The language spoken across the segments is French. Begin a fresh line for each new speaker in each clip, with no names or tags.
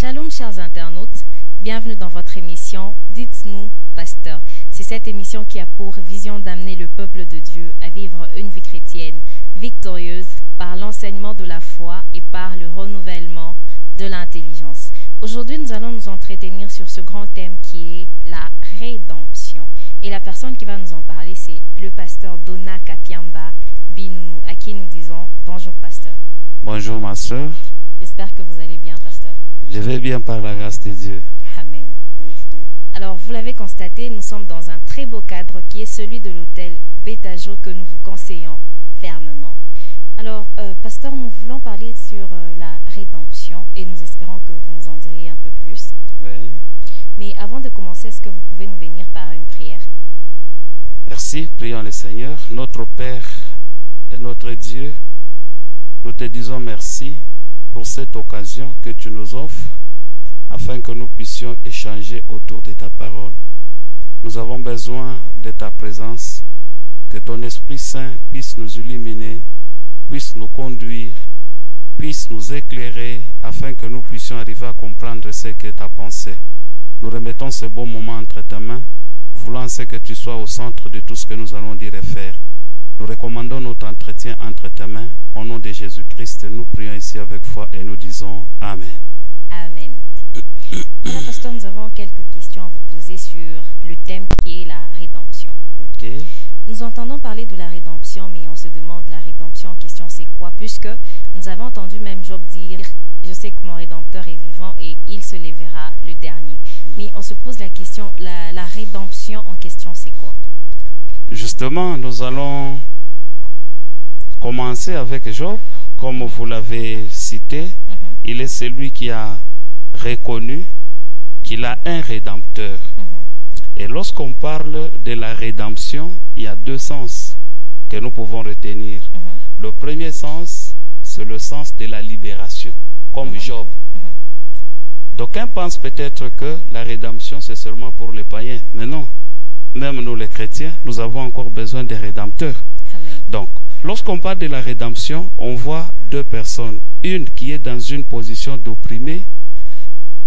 Shalom chers internautes, bienvenue dans votre émission Dites-nous Pasteur. C'est cette émission qui a pour vision d'amener le peuple de Dieu à vivre une vie chrétienne victorieuse par l'enseignement de la foi et par le renouvellement de l'intelligence. Aujourd'hui, nous allons nous entretenir sur ce grand thème qui est la rédemption. Et la personne qui va nous en parler, c'est le pasteur Dona Kapiamba Binounou, à qui nous disons bonjour pasteur.
Bonjour ma soeur.
J'espère que vous allez bien pasteur.
Je vais bien par la grâce de Dieu.
Amen. Alors, vous l'avez constaté, nous sommes dans un très beau cadre qui est celui de l'hôtel Betajo que nous vous conseillons fermement. Alors, pasteur, nous voulons parler sur la rédemption et nous espérons que vous nous en diriez un peu plus.
Oui.
Mais avant de commencer, est-ce que vous pouvez nous bénir par une prière?
Merci, prions le Seigneur. Notre Père et notre Dieu, nous te disons merci pour cette occasion que tu nous offres afin que nous puissions échanger autour de ta parole. Nous avons besoin de ta présence, que ton Esprit Saint puisse nous illuminer, puisse nous conduire, puisse nous éclairer afin que nous puissions arriver à comprendre ce que tu as pensé. Nous remettons ce beau moment entre ta main, voulant que tu sois au centre de tout ce que nous allons dire et faire. Nous recommandons notre entretien entre tes mains. Au nom de Jésus-Christ, nous prions ici avec foi et nous disons Amen.
Amen. Voilà, pasteur, nous avons quelques questions à vous poser sur le thème qui est la rédemption.
Ok.
Nous entendons parler de la rédemption, mais on se demande la rédemption en question c'est quoi? Puisque nous avons entendu même Job dire « Je sais que mon Rédempteur est vivant et il se lèvera le dernier ». Mais on se pose la question, la rédemption en question c'est quoi?
Justement, nous allons commencer avec Job, comme vous l'avez cité. Il est celui qui a reconnu qu'il a un Rédempteur. Et lorsqu'on parle de la rédemption, il y a deux sens que nous pouvons retenir. Le premier sens, c'est le sens de la libération, comme Job. D'aucuns pensent peut-être que la rédemption, c'est seulement pour les païens. Mais non, même nous les chrétiens, nous avons encore besoin des rédempteurs. Donc, lorsqu'on parle de la rédemption, on voit deux personnes. Une qui est dans une position d'opprimé,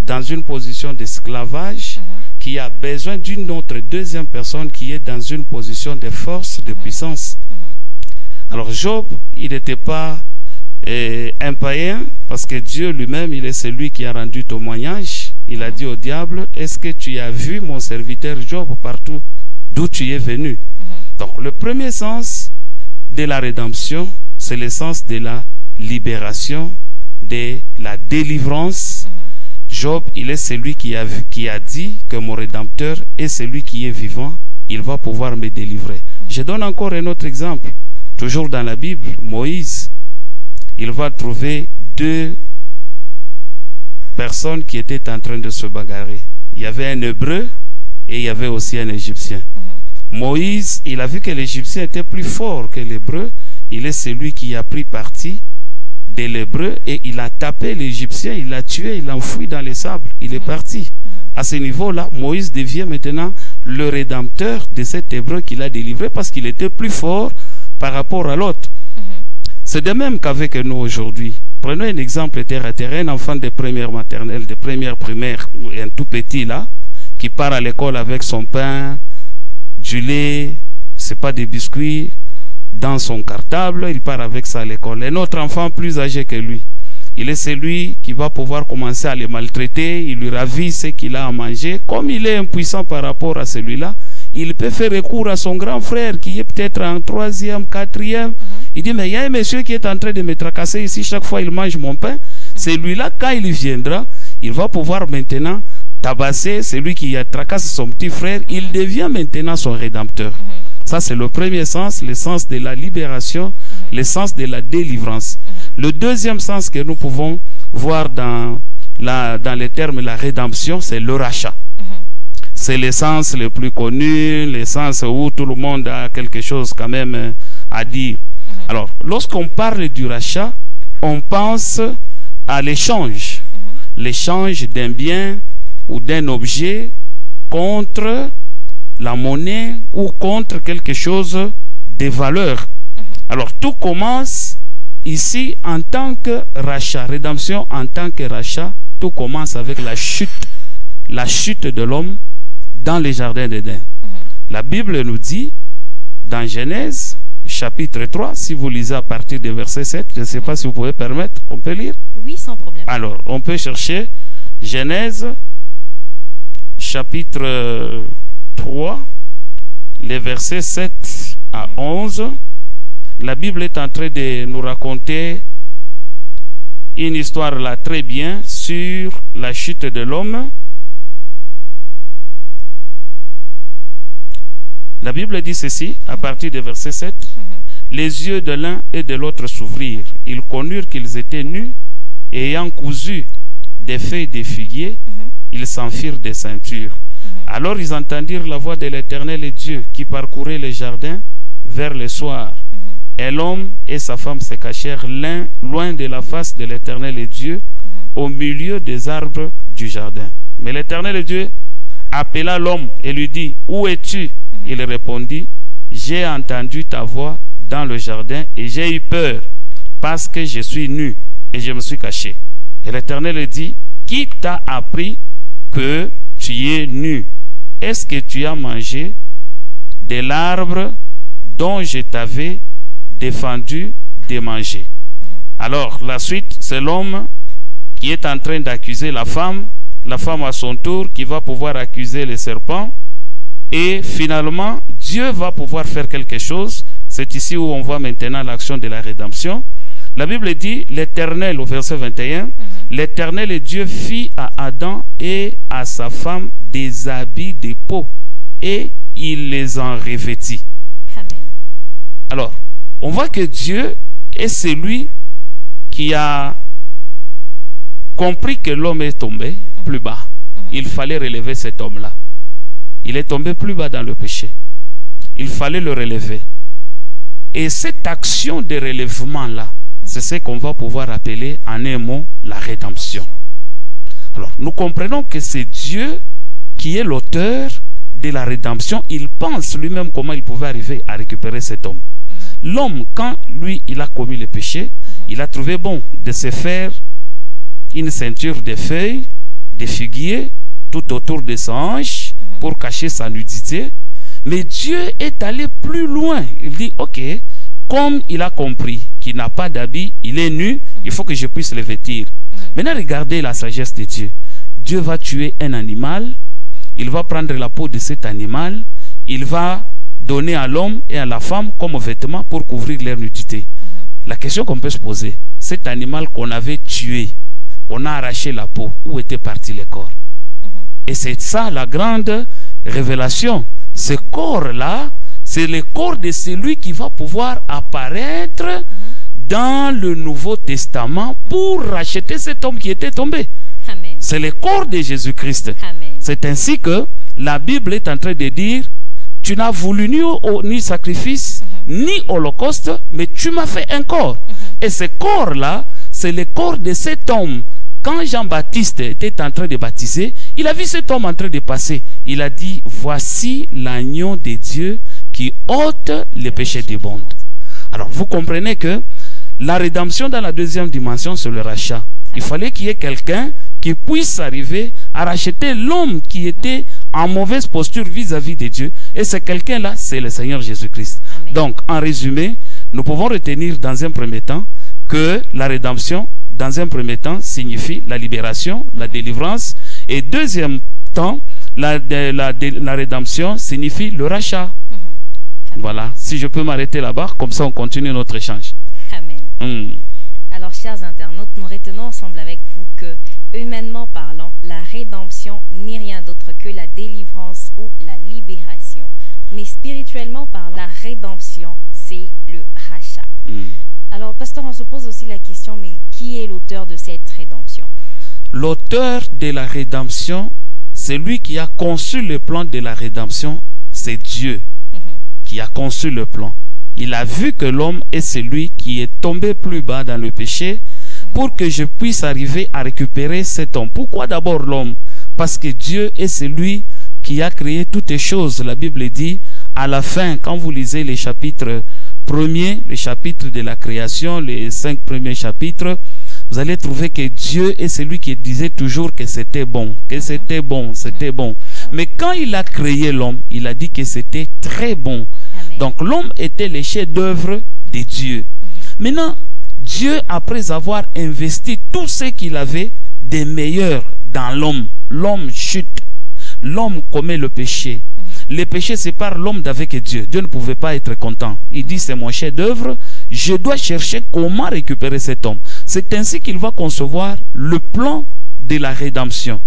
dans une position d'esclavage, qui a besoin d'une autre deuxième personne qui est dans une position de force, de puissance. Alors Job, il n'était pas un païen, parce que Dieu lui-même, il est celui qui a rendu témoignage. Il a dit au diable, est-ce que tu as vu mon serviteur Job partout d'où tu es venu? Donc le premier sens de la rédemption, c'est le sens de la libération, de la délivrance. Job, il est celui qui a dit que mon Rédempteur est celui qui est vivant, il va pouvoir me délivrer. Je donne encore un autre exemple. Toujours dans la Bible, Moïse, il va trouver deux personnes qui étaient en train de se bagarrer. Il y avait un Hébreu et il y avait aussi un Égyptien. Moïse, il a vu que l'Égyptien était plus fort que l'Hébreu. Il est celui qui a pris parti de l'Hébreu et il a tapé l'Égyptien, il l'a tué, il l'a enfoui dans les sables. Il est parti. À ce niveau-là, Moïse devient maintenant le rédempteur de cet Hébreu qu'il a délivré parce qu'il était plus fort par rapport à l'autre. C'est de même qu'avec nous aujourd'hui. Prenons un exemple terre à terre, un enfant de première maternelle, de première primaire, un tout petit là, qui part à l'école avec son pain, du lait, c'est pas des biscuits, dans son cartable, il part avec ça à l'école. Un autre enfant plus âgé que lui, il est celui qui va pouvoir commencer à le maltraiter, il lui ravit ce qu'il a à manger. Comme il est impuissant par rapport à celui-là, il peut faire recours à son grand frère qui est peut-être en 3e, 4e. Il dit, mais il y a un monsieur qui est en train de me tracasser ici, chaque fois il mange mon pain. Celui-là, quand il viendra, il va pouvoir maintenant tabasser celui qui a tracassé son petit frère. Il devient maintenant son rédempteur. Ça, c'est le premier sens, le sens de la libération, le sens de la délivrance. Le deuxième sens que nous pouvons voir dans les termes la rédemption, c'est le rachat. C'est le sens le plus connu, le sens où tout le monde a quelque chose quand même à dire. Alors, lorsqu'on parle du rachat, on pense à l'échange. L'échange d'un bien ou d'un objet contre la monnaie ou contre quelque chose de valeur. Alors tout commence ici en tant que rachat, rédemption en tant que rachat tout commence avec la chute de l'homme dans les jardins d'Éden. La Bible nous dit, dans Genèse, chapitre 3, si vous lisez à partir du verset 7, je ne sais pas si vous pouvez permettre, on peut lire?
Oui, sans problème.
Alors, on peut chercher Genèse, chapitre 3, les versets 7 à 11. La Bible est en train de nous raconter une histoire là très bien sur la chute de l'homme. La Bible dit ceci, à partir du verset 7. Les yeux de l'un et de l'autre s'ouvrirent. Ils connurent qu'ils étaient nus, et ayant cousu des feuilles de figuier, ils s'en firent des ceintures. Alors ils entendirent la voix de l'Éternel Dieu qui parcourait les jardins vers le soir. Et l'homme et sa femme se cachèrent l'un loin de la face de l'Éternel Dieu, au milieu des arbres du jardin. Mais l'Éternel Dieu appela l'homme et lui dit, où es-tu? Il répondit, j'ai entendu ta voix dans le jardin et j'ai eu peur parce que je suis nu et je me suis caché. Et l'Éternel dit, qui t'a appris que tu es nu? Est-ce que tu as mangé de l'arbre dont je t'avais défendu de manger? Alors la suite, c'est l'homme qui est en train d'accuser la femme à son tour qui va pouvoir accuser le serpent, et finalement Dieu va pouvoir faire quelque chose. C'est ici où on voit maintenant l'action de la rédemption. La Bible dit, l'Éternel, au verset 21, l'Éternel Dieu fit à Adam et à sa femme des habits de peau et il les en revêtit.
Amen.
Alors, on voit que Dieu est celui qui a compris que l'homme est tombé plus bas. Il fallait relever cet homme-là. Il est tombé plus bas dans le péché. Il fallait le relever. Et cette action de relèvement-là, c'est ce qu'on va pouvoir appeler en un mot la rédemption. Alors, nous comprenons que c'est Dieu qui est l'auteur de la rédemption. Il pense lui-même comment il pouvait arriver à récupérer cet homme. L'homme, quand lui, il a commis le péché, il a trouvé bon de se faire une ceinture de feuilles, de figuier, tout autour de son hanche pour cacher sa nudité. Mais Dieu est allé plus loin. Il dit, ok, comme il a compris qu'il n'a pas d'habit, il est nu, il faut que je puisse le vêtir. Maintenant, regardez la sagesse de Dieu. Dieu va tuer un animal, il va prendre la peau de cet animal, il va donner à l'homme et à la femme comme vêtement pour couvrir leur nudité. La question qu'on peut se poser, cet animal qu'on avait tué, on a arraché la peau, où était parti le corps? Et c'est ça la grande révélation. Ce corps-là, c'est le corps de celui qui va pouvoir apparaître dans le Nouveau Testament pour racheter cet homme qui était tombé. C'est le corps de Jésus-Christ. C'est ainsi que la Bible est en train de dire, tu n'as voulu ni sacrifice, ni holocauste, mais tu m'as fait un corps. Et ce corps-là, c'est le corps de cet homme. Quand Jean-Baptiste était en train de baptiser, il a vu cet homme en train de passer. Il a dit, voici l'agneau de Dieu qui ôte les péchés du monde. Alors vous comprenez que la rédemption dans la deuxième dimension, c'est le rachat. Il fallait qu'il y ait quelqu'un qui puisse arriver à racheter l'homme qui était en mauvaise posture vis-à-vis de Dieu. Et ce quelqu'un-là, c'est le Seigneur Jésus-Christ. Donc, en résumé, nous pouvons retenir dans un premier temps que la rédemption, dans un premier temps, signifie la libération, la délivrance. Et deuxième temps, la rédemption signifie le rachat. Voilà, si je peux m'arrêter là-bas, comme ça on continue notre échange.
Amen. Alors, chers internautes, nous retenons ensemble avec vous que, humainement parlant, la rédemption n'est rien d'autre que la délivrance ou la libération. Mais spirituellement parlant, la rédemption, c'est le rachat. Alors, pasteur, on se pose aussi la question, mais qui est l'auteur de cette rédemption?
L'auteur de la rédemption, c'est lui qui a conçu le plan de la rédemption, c'est Dieu qui a conçu le plan. Il a vu que l'homme est celui qui est tombé plus bas dans le péché pour que je puisse arriver à récupérer cet homme. Pourquoi d'abord l'homme? Parce que Dieu est celui qui a créé toutes les choses. La Bible dit, à la fin, quand vous lisez les chapitres premiers, les chapitres de la création, les 5 premiers chapitres, vous allez trouver que Dieu est celui qui disait toujours que c'était bon, que c'était bon, c'était bon. Mais quand il a créé l'homme, il a dit que c'était très bon.
Amen.
Donc l'homme était le chef-d'œuvre de Dieu. Maintenant, Dieu, après avoir investi tout ce qu'il avait de meilleur dans l'homme, l'homme chute, l'homme commet le péché. Le péché sépare l'homme d'avec Dieu. Dieu ne pouvait pas être content. Il dit, c'est mon chef-d'œuvre, je dois chercher comment récupérer cet homme. C'est ainsi qu'il va concevoir le plan de la rédemption.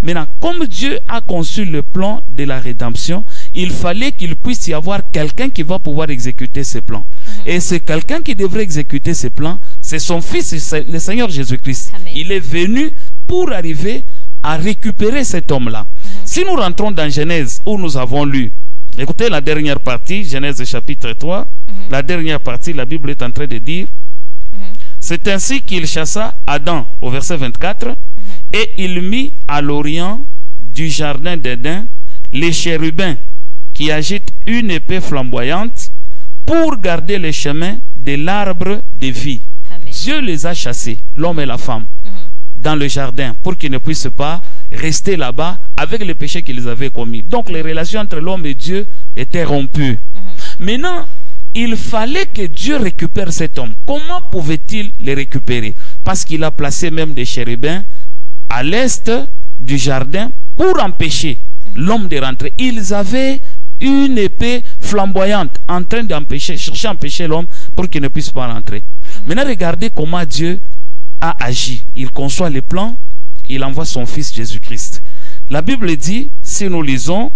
Maintenant, comme Dieu a conçu le plan de la rédemption, il fallait qu'il puisse y avoir quelqu'un qui va pouvoir exécuter ce plan. Et c'est quelqu'un qui devrait exécuter ce plan, c'est son Fils, le Seigneur Jésus-Christ. Il est venu pour arriver à récupérer cet homme-là. Si nous rentrons dans Genèse, où nous avons lu, écoutez la dernière partie, Genèse chapitre 3, la dernière partie, la Bible est en train de dire, c'est ainsi qu'il chassa Adam, au verset 24, et il mit à l'orient du jardin d'Éden les chérubins qui agitent une épée flamboyante pour garder les chemins de l'arbre de vie.
Amen.
Dieu les a chassés, l'homme et la femme, dans le jardin, pour qu'ils ne puissent pas rester là-bas avec les péchés qu'ils avaient commis. Donc les relations entre l'homme et Dieu étaient rompues. Maintenant, il fallait que Dieu récupère cet homme. Comment pouvait-il le récupérer? Parce qu'il a placé même des chérubins à l'est du jardin pour empêcher l'homme de rentrer. Ils avaient une épée flamboyante en train d'empêcher, chercher à empêcher l'homme pour qu'il ne puisse pas rentrer. Maintenant, regardez comment Dieu a agi. Il conçoit les plans, il envoie son Fils Jésus-Christ. La Bible dit, si nous lisons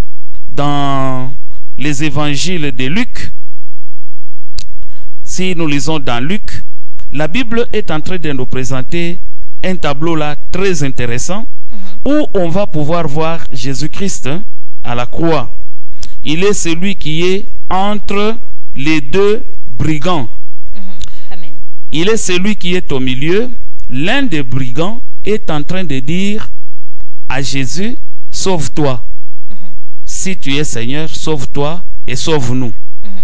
dans les évangiles de Luc, si nous lisons dans Luc, la Bible est en train de nous présenter un tableau là très intéressant où on va pouvoir voir Jésus-Christ à la croix. Il est celui qui est entre les deux brigands.
Amen.
Il est celui qui est au milieu. L'un des brigands est en train de dire à Jésus, sauve-toi. Si tu es Seigneur, sauve-toi et sauve-nous.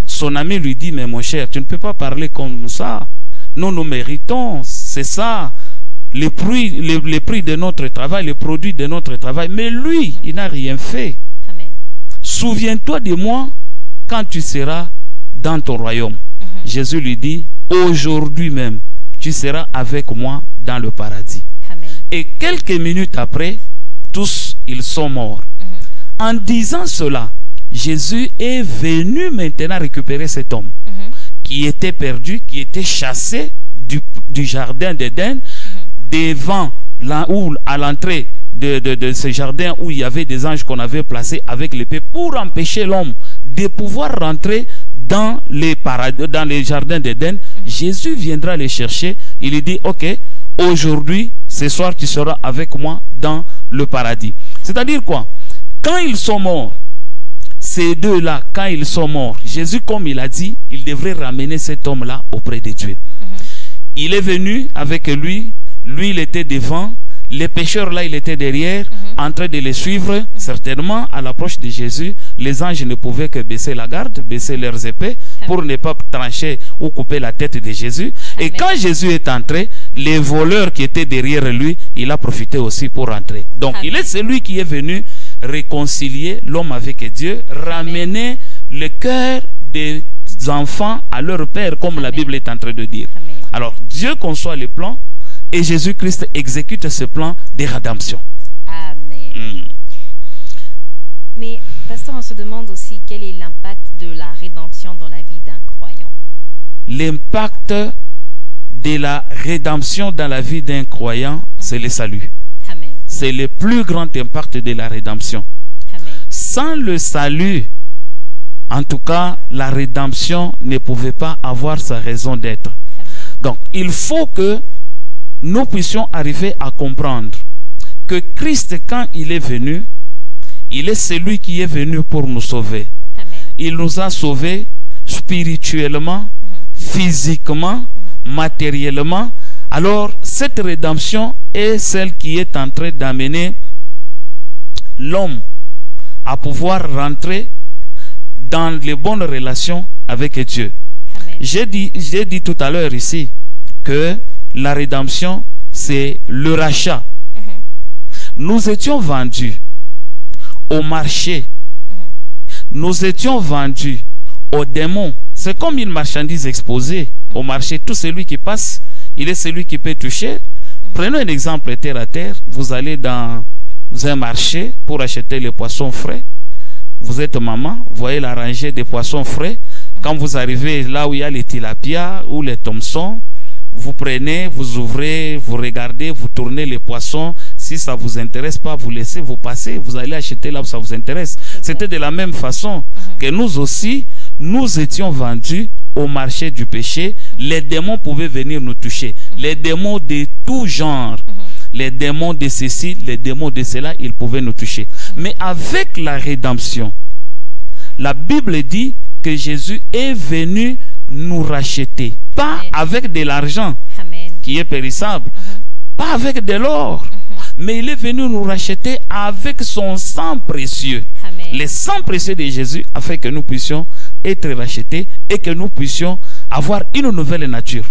Son ami lui dit, mais mon cher, tu ne peux pas parler comme ça. Nous méritons, c'est ça, les prix de notre travail, les produits de notre travail. Mais lui, il n'a rien fait.
Amen.
Souviens-toi de moi quand tu seras dans ton royaume. Jésus lui dit, aujourd'hui même, tu seras avec moi dans le paradis.
Amen.
Et quelques minutes après, tous, ils sont morts. En disant cela, Jésus est venu maintenant récupérer cet homme qui était perdu, qui était chassé du jardin d'Éden, devant là où, à l'entrée de ce jardin où il y avait des anges qu'on avait placés avec l'épée pour empêcher l'homme de pouvoir rentrer dans les jardins d'Éden. Jésus viendra les chercher. Il lui dit, ok, aujourd'hui, ce soir, tu seras avec moi dans le paradis. C'est-à-dire quoi? Quand ils sont morts, ces deux-là, quand ils sont morts, Jésus, comme il a dit, il devrait ramener cet homme-là auprès de Dieu. Il est venu avec lui, il était devant, les pécheurs là, il était derrière, en train de les suivre. Certainement, à l'approche de Jésus, les anges ne pouvaient que baisser la garde, baisser leurs épées, pour ne pas trancher ou couper la tête de Jésus. Et quand Jésus est entré, les voleurs qui étaient derrière lui, il a profité aussi pour entrer. Donc, il est celui qui est venu réconcilier l'homme avec Dieu, ramener le cœur des enfants à leur père, comme la Bible est en train de dire. Alors, Dieu conçoit les plans et Jésus-Christ exécute ce plan de rédemption.
Amen. Mais, pasteur, on se demande aussi quel est l'impact de la rédemption dans la vie d'un croyant.
L'impact de la rédemption dans la vie d'un croyant, c'est le salut.
Amen.
C'est le plus grand impact de la rédemption.
Amen.
Sans le salut, en tout cas, la rédemption ne pouvait pas avoir sa raison d'être. Donc, il faut que nous puissions arriver à comprendre que Christ, quand il est venu, il est celui qui est venu pour nous sauver.
Amen.
Il nous a sauvés spirituellement, physiquement, matériellement. Alors, cette rédemption est celle qui est en train d'amener l'homme à pouvoir rentrer dans les bonnes relations avec Dieu. J'ai dit tout à l'heure ici que la rédemption c'est le rachat. Nous étions vendus au marché. Nous étions vendus aux démons. C'est comme une marchandise exposée au marché. Tout celui qui passe, il est celui qui peut toucher. Prenons un exemple terre à terre. Vous allez dans un marché pour acheter les poissons frais. Vous êtes maman, vous voyez la rangée des poissons frais. Quand vous arrivez là où il y a les tilapia ou les thomsons, vous prenez, vous ouvrez, vous regardez, vous tournez les poissons. Si ça ne vous intéresse pas, vous laissez, vous passez, vous allez acheter là où ça vous intéresse. C'était de la même façon que nous aussi, nous étions vendus au marché du péché. Les démons pouvaient venir nous toucher. Les démons de tout genre. Les démons de ceci, les démons de cela, ils pouvaient nous toucher. Mais avec la rédemption, la Bible dit que Jésus est venu nous racheter. Pas avec de l'argent qui est périssable, pas avec de l'or, mais il est venu nous racheter avec son sang précieux. Le sang précieux de Jésus a fait que nous puissions être rachetés et que nous puissions avoir une nouvelle nature.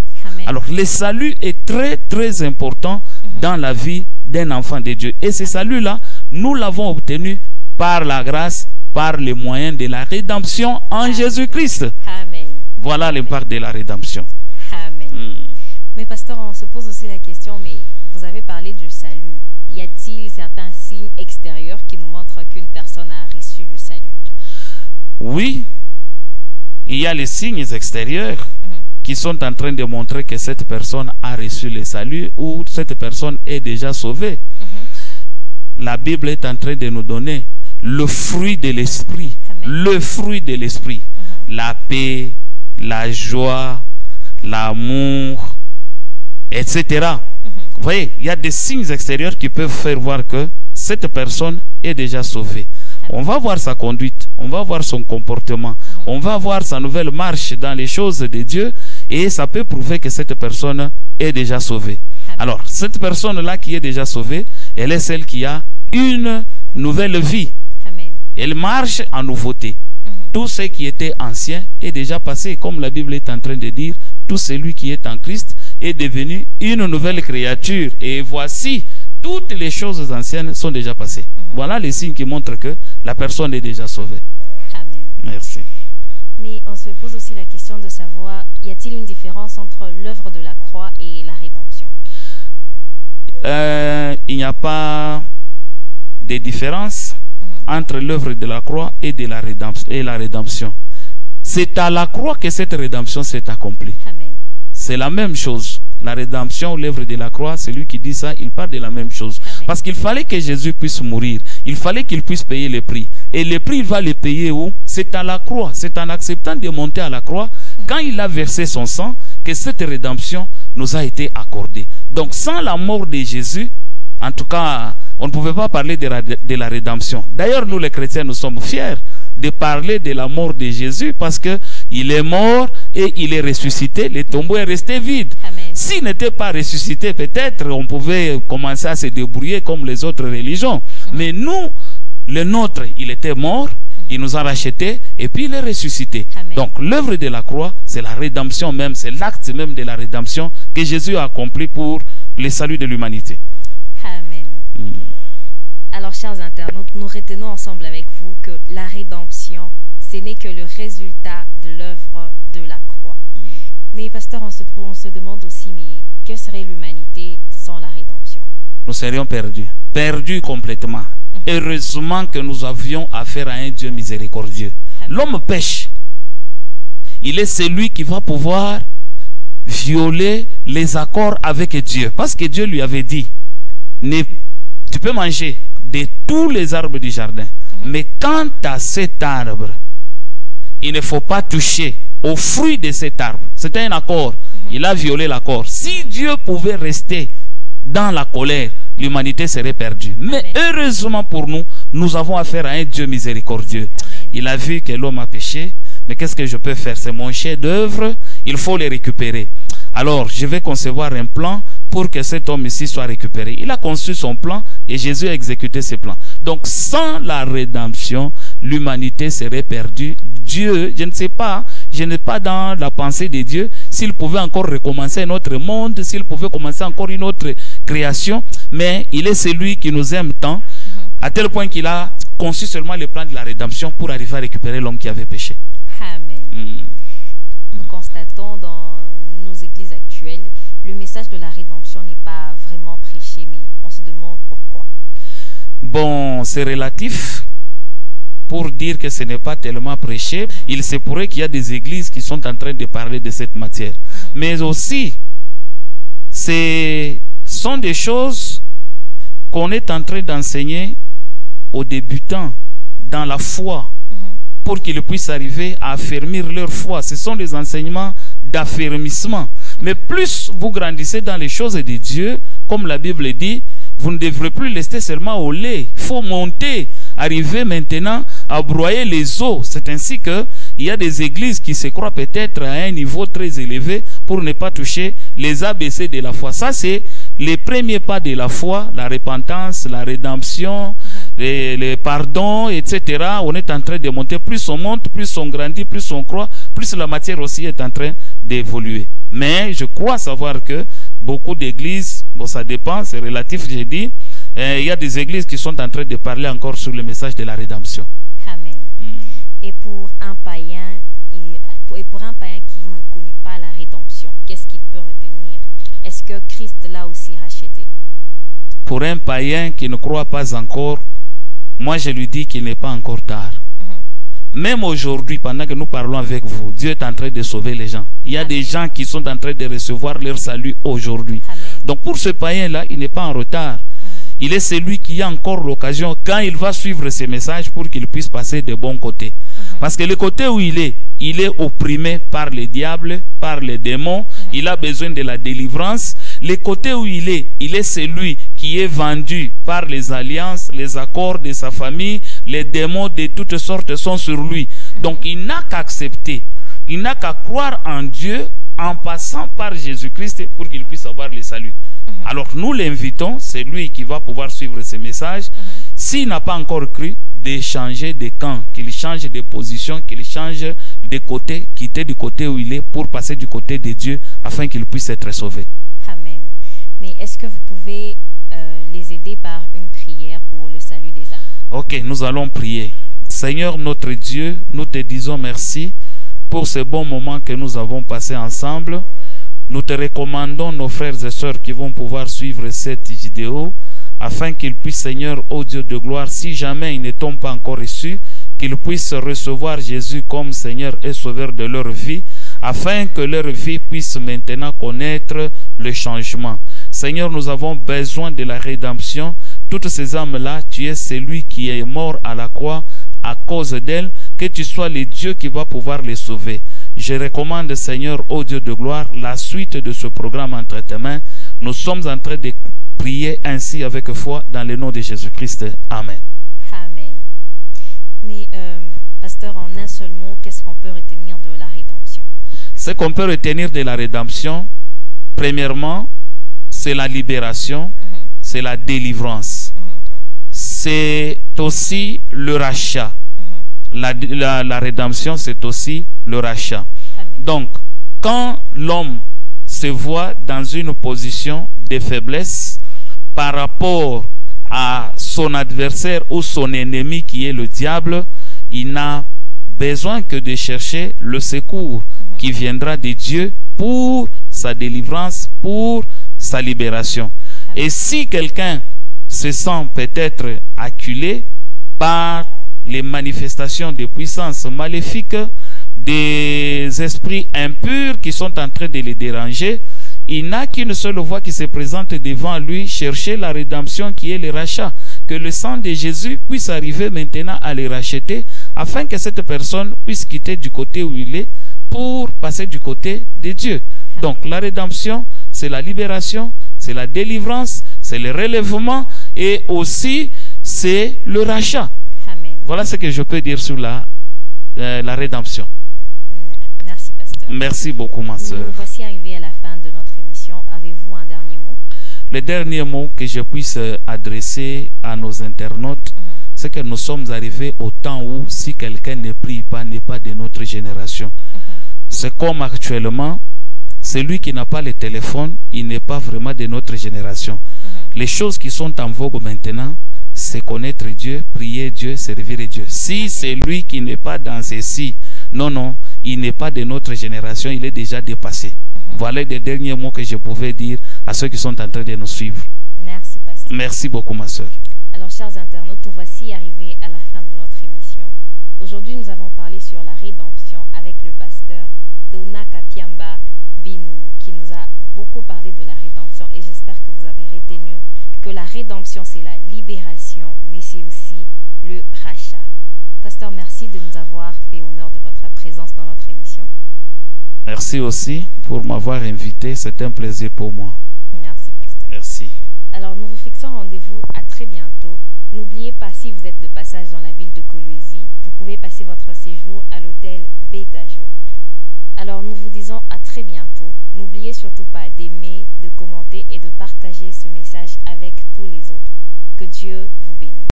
Alors le salut est très très important dans la vie d'un enfant de Dieu. Et ce salut-là, nous l'avons obtenu par la grâce, par les moyens de la rédemption en Jésus-Christ. Voilà l'impact de la rédemption.
Mais pasteur, on se pose aussi la question, mais vous avez parlé du salut. Y a-t-il certains signes extérieurs qui nous montrent qu'une personne a reçu le salut?
Oui, il y a les signes extérieurs qui sont en train de montrer que cette personne a reçu le salut ou cette personne est déjà sauvée. La Bible est en train de nous donner le fruit de l'esprit. Le fruit de l'esprit. La paix, la joie, l'amour, etc. Vous voyez, il y a des signes extérieurs qui peuvent faire voir que cette personne est déjà sauvée. On va voir sa conduite, on va voir son comportement, on va voir sa nouvelle marche dans les choses de Dieu et ça peut prouver que cette personne est déjà sauvée. Alors, cette personne-là qui est déjà sauvée, elle est celle qui a une nouvelle vie. Elle marche en nouveauté. Tout ce qui était ancien est déjà passé, comme la Bible est en train de dire, tout celui qui est en Christ est devenu une nouvelle créature. Et voici, toutes les choses anciennes sont déjà passées. Voilà les signes qui montrent que la personne est déjà sauvée.
Amen.
Merci.
Mais on se pose aussi la question de savoir, y a-t-il une différence entre l'œuvre de la croix et la rédemption?
Il n'y a pas de différence entre l'œuvre de la croix et de la rédemption. C'est à la croix que cette rédemption s'est accomplie. C'est la même chose. La rédemption, l'œuvre de la croix, celui qui dit ça, il parle de la même chose. Parce qu'il fallait que Jésus puisse mourir. Il fallait qu'il puisse payer le prix. Et le prix, il va le payer où? C'est à la croix. C'est en acceptant de monter à la croix, quand il a versé son sang, que cette rédemption nous a été accordée. Donc sans la mort de Jésus, en tout cas, on ne pouvait pas parler de la rédemption. D'ailleurs, nous les chrétiens, nous sommes fiers de parler de la mort de Jésus parce qu'il est mort et il est ressuscité. Le tombeau est resté vide. S'il n'était pas ressuscité, peut-être on pouvait commencer à se débrouiller comme les autres religions. Mais nous, le nôtre, il était mort, il nous a rachetés et puis il est ressuscité. Donc l'œuvre de la croix, c'est la rédemption même, c'est l'acte même de la rédemption que Jésus a accompli pour le salut de l'humanité.
Amen. Alors, chers internautes, nous retenons ensemble avec vous que la rédemption, ce n'est que le résultat de l'œuvre de la croix. Mais, pasteur, on se demande aussi, mais que serait l'humanité sans la rédemption?
Nous serions perdus. Perdus complètement. Heureusement que nous avions affaire à un Dieu miséricordieux. L'homme pêche. Il est celui qui va pouvoir violer les accords avec Dieu. Parce que Dieu lui avait dit, tu peux manger de tous les arbres du jardin. Mais quant à cet arbre, il ne faut pas toucher au fruit de cet arbre. C'était un accord. Il a violé l'accord. Si Dieu pouvait rester dans la colère, l'humanité serait perdue. Mais heureusement pour nous, nous avons affaire à un Dieu miséricordieux. Il a vu que l'homme a péché. Mais qu'est-ce que je peux faire? C'est mon chef-d'œuvre. Il faut les récupérer. Alors, je vais concevoir un plan pour que cet homme ici soit récupéré. Il a conçu son plan et Jésus a exécuté ses plans. Donc, sans la rédemption, l'humanité serait perdue. Dieu, je ne sais pas, je n'ai pas dans la pensée de Dieu s'il pouvait encore recommencer un autre monde, s'il pouvait commencer encore une autre création, mais il est celui qui nous aime tant, à tel point qu'il a conçu seulement le plan de la rédemption pour arriver à récupérer l'homme qui avait péché.
Amen. Nous constatons dans nos églises actuelles, le message de la rédemption n'est pas vraiment prêché, mais on se demande pourquoi.
Bon, c'est relatif. Pour dire que ce n'est pas tellement prêché, il se pourrait qu'il y a des églises qui sont en train de parler de cette matière. Mais aussi, ce sont des choses qu'on est en train d'enseigner aux débutants dans la foi pour qu'ils puissent arriver à affermir leur foi. Ce sont des enseignements d'affermissement. Mais plus vous grandissez dans les choses de Dieu, comme la Bible dit, vous ne devrez plus rester seulement au lait. Il faut monter, arriver maintenant à broyer les os. C'est ainsi qu'il y a des églises qui se croient peut-être à un niveau très élevé pour ne pas toucher les ABC de la foi. Ça, c'est les premiers pas de la foi, la repentance, la rédemption, les pardons, etc. On est en train de monter. Plus on monte, plus on grandit, plus on croit, plus la matière aussi est en train d'évoluer. Mais je crois savoir que beaucoup d'églises, bon ça dépend, c'est relatif, j'ai dit, il y a des églises qui sont en train de parler encore sur le message de la rédemption.
Amen. Et pour un païen, qui ne connaît pas la rédemption, qu'est-ce qu'il peut retenir? Est-ce que Christ l'a aussi racheté?
Pour un païen qui ne croit pas encore, moi je lui dis qu'il n'est pas encore tard. Même aujourd'hui, pendant que nous parlons avec vous, Dieu est en train de sauver les gens. Il y a des gens qui sont en train de recevoir leur salut aujourd'hui. Donc pour ce païen-là, il n'est pas en retard. Il est celui qui a encore l'occasion, quand il va suivre ces messages, pour qu'il puisse passer de bons côtés. Parce que le côté où il est opprimé par les diables, par les démons, il a besoin de la délivrance. Le côté où il est celui qui est vendu par les alliances, les accords de sa famille, les démons de toutes sortes sont sur lui. Donc il n'a qu'à accepter, il n'a qu'à croire en Dieu en passant par Jésus-Christ pour qu'il puisse avoir le salut. Alors nous l'invitons, c'est lui qui va pouvoir suivre ces messages. S'il n'a pas encore cru, de changer de camp, qu'il change de position, qu'il change de côté, quitter du côté où il est pour passer du côté de Dieu afin qu'il puisse être sauvé.
Amen. Mais est-ce que vous pouvez les aider par une prière pour le salut des âmes?
Ok, nous allons prier. Seigneur notre Dieu, nous te disons merci pour ce bon moment que nous avons passé ensemble. Nous te recommandons nos frères et sœurs qui vont pouvoir suivre cette vidéo afin qu'ils puissent, Seigneur, ô Dieu de gloire, si jamais ils ne t'ont pas encore reçu, qu'ils puissent recevoir Jésus comme Seigneur et Sauveur de leur vie, afin que leur vie puisse maintenant connaître le changement. Seigneur, nous avons besoin de la rédemption. Toutes ces âmes-là, tu es celui qui est mort à la croix à cause d'elles, que tu sois le Dieu qui va pouvoir les sauver. Je recommande, Seigneur, ô Dieu de gloire, la suite de ce programme entre tes mains. Nous sommes en train de prier ainsi avec foi dans le nom de Jésus-Christ. Amen.
Amen. Mais, pasteur, en un seul mot, qu'est-ce qu'on peut retenir de la rédemption?
Ce qu'on peut retenir de la rédemption, premièrement, c'est la libération, c'est la délivrance. C'est aussi le rachat. La rédemption, c'est aussi le rachat. Amen. Donc, quand l'homme se voit dans une position de faiblesse par rapport à son adversaire ou son ennemi qui est le diable, il n'a besoin que de chercher le secours qui viendra de Dieu pour sa délivrance, pour sa libération. Et si quelqu'un se sent peut-être acculé par les manifestations de puissance maléfique, des esprits impurs qui sont en train de les déranger, il n'a qu'une seule voie qui se présente devant lui, chercher la rédemption qui est le rachat. Que le sang de Jésus puisse arriver maintenant à les racheter, afin que cette personne puisse quitter du côté où il est pour passer du côté de Dieu. Donc la rédemption, c'est la libération, c'est la délivrance, c'est le relèvement et aussi c'est le rachat. Amen. Voilà ce que je peux dire sur la rédemption.
Merci, pasteur.
Merci beaucoup, ma soeur.
Nous voici arrivés à la fin de notre émission. Avez-vous un dernier mot?
Le dernier mot que je puisse adresser à nos internautes, c'est que nous sommes arrivés au temps où si quelqu'un ne prie pas, n'est pas de notre génération. C'est comme actuellement, celui qui n'a pas le téléphone, il n'est pas vraiment de notre génération. Les choses qui sont en vogue maintenant, c'est connaître Dieu, prier Dieu, servir Dieu. Si c'est lui qui n'est pas dans ceci, non, il n'est pas de notre génération, il est déjà dépassé. Voilà les derniers mots que je pouvais dire à ceux qui sont en train de nous suivre.
Merci, pasteur.
Merci beaucoup, ma soeur.
Alors, chers internautes, nous voici arrivés à la fin de notre émission. Aujourd'hui, nous avons parlé sur la rédemption avec le pasteur Dona Kapiamba Binounou, qui nous a beaucoup parlé de la rédemption, et j'espère que vous avez retenu que la rédemption, c'est la libération, mais c'est aussi le rachat. Pasteur, merci de nous avoir fait honneur de votre présence dans notre émission.
Merci aussi pour m'avoir invité. C'est un plaisir pour moi.
Merci, pasteur.
Merci.
Alors, nous vous fixons rendez-vous à très bientôt. N'oubliez pas, si vous êtes de